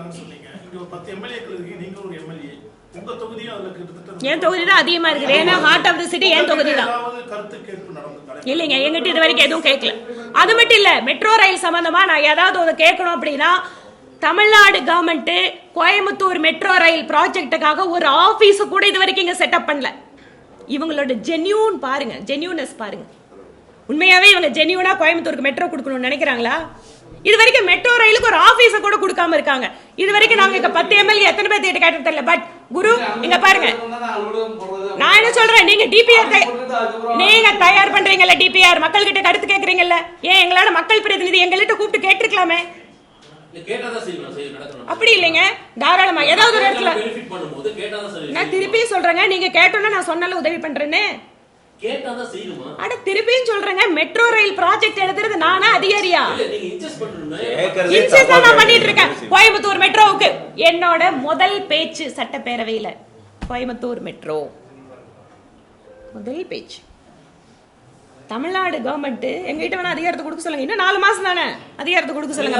கொடுக்குறாங்கன்னு சொன்னீங்க. இங்க ஒரு 10 எம்எல்ஏக்கள் இருக்கு, நீங்க ஒரு எம்எல்ஏ. உங்க தொகுதியும் அதுல கிட்டத்தட்ட என் தொகுதி தான் அதிகமா இருக்குது. ஏன்னா ஹார்ட் ஆஃப் தி சிட்டி என் தொகுதி தான். கருத்து கேட்பு நடந்தது இல்லைங்க, எங்கிட்ட இது வரைக்கும் எதுவும் கேட்கல. அது மட்டும் இல்ல, மெட்ரோ ரயில் சம்பந்தமா நான் ஏதாவது ஒரு கேட்கணும் அப்படின்னா Tamil Nadu government Coimbatore metro rail ப்ராஜெக்டுக்காக ஒரு ஆபீஸ் கூட இது வரைக்கும் இங்க செட்டப் பண்ணல. இவங்களோட ஜென்யூன் பாருங்க, ஜென்யூனஸ் பாருங்க. உண்மையாவே இவங்க ஜென்யூனா கோயம்புத்தூருக்கு மெட்ரோ கொடுக்கணும்னு நினைக்கிறாங்களா? இது வரைக்கும் மெட்ரோ ரயிலுக்கு ஒரு ஆபீஸ கூட கொடுக்காம இருக்காங்க. இது வரைக்கும் நாங்க இங்க 10 எம்எல்ஏ எத்தனை பேர் கேட்டு தெரியல. பட் குரு இங்க பாருங்க, நான் என்ன சொல்றேன், நீங்க டிபிஆர் நீங்க தயார் பண்றீங்கல்ல, டிபிஆர் மக்கள் கிட்ட கருத்து கேக்குறீங்கல்ல, ஏன் எங்களால மக்கள் பிரதிநிதி எங்கள்கிட்ட கூப்பிட்டு கேட்டிருக்கலாமே? அப்படி இல்லைங்க, தாராளமா ஏதாவது ஒரு இடத்துல நான் திருப்பி சொல்றேங்க, நீங்க கேட்டோன்னா நான் சொன்னால உதவி பண்றேன்னு அட திருப்பியும் சொல்றேங்க, மெட்ரோ ரயில் ப்ராஜெக்ட் எழுதுறது நானா அதிகாரியா? இன்செஸ் நான் பண்ணிட்டு இருக்கேன். கோயம்புத்தூர் மெட்ரோவுக்கு என்னோட முதல் பேச்சு சட்டப்பேரவையில கோயம்புத்தூர் மெட்ரோ முதல் பேச்சு. தமிழ்நாடு கவர்மெண்ட் எங்கிட்ட வேணா அதிகாரத்தை கொடுக்க சொல்லுங்க. இன்னும் 4 மாசம் தானே, அதிகாரத்தை கொடுக்க சொல்லுங்க.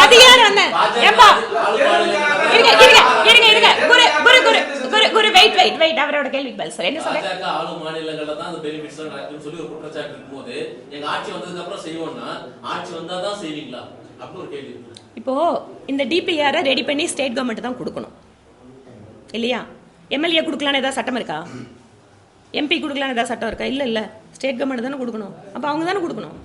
அதிகாரம் என்ன? ஏப்பா இருங்க இருங்க இருங்க இருங்க, குரு குரு குரு குரு குரு வெயிட் வெயிட் வெயிட், அவரோட கேள்விக்கு பதில் சொல்ல. என்ன சொல்றீங்க? ஆளு மாநிலங்கள்ல தான் அந்த பெனிஃபிட்ஸ் நடக்குன்னு சொல்லி ஒரு குற்றச்சாட்டு இருக்கும்போது எங்க ஆட்சி வந்ததுக்கு அப்புறம் செய்வோம்னா ஆட்சி வந்தா தான் செய்வீங்களா அப்படி ஒரு கேள்வி. இப்போ இந்த டிபிஆர் ரெடி பண்ணி ஸ்டேட் கவர்மெண்ட் தான் கொடுக்கணும் இல்லையா? எம்எல்ஏ கொடுக்கலான்னு ஏதாவது சட்டம் இருக்கா? எம்பி கொடுக்கலான்னு ஏதாவது சட்டம் இருக்கா? இல்ல இல்ல, ஸ்டேட் கவர்மெண்ட் தானே கொடுக்கணும். அப்ப அவங்க தானே கொடுக்கணும்.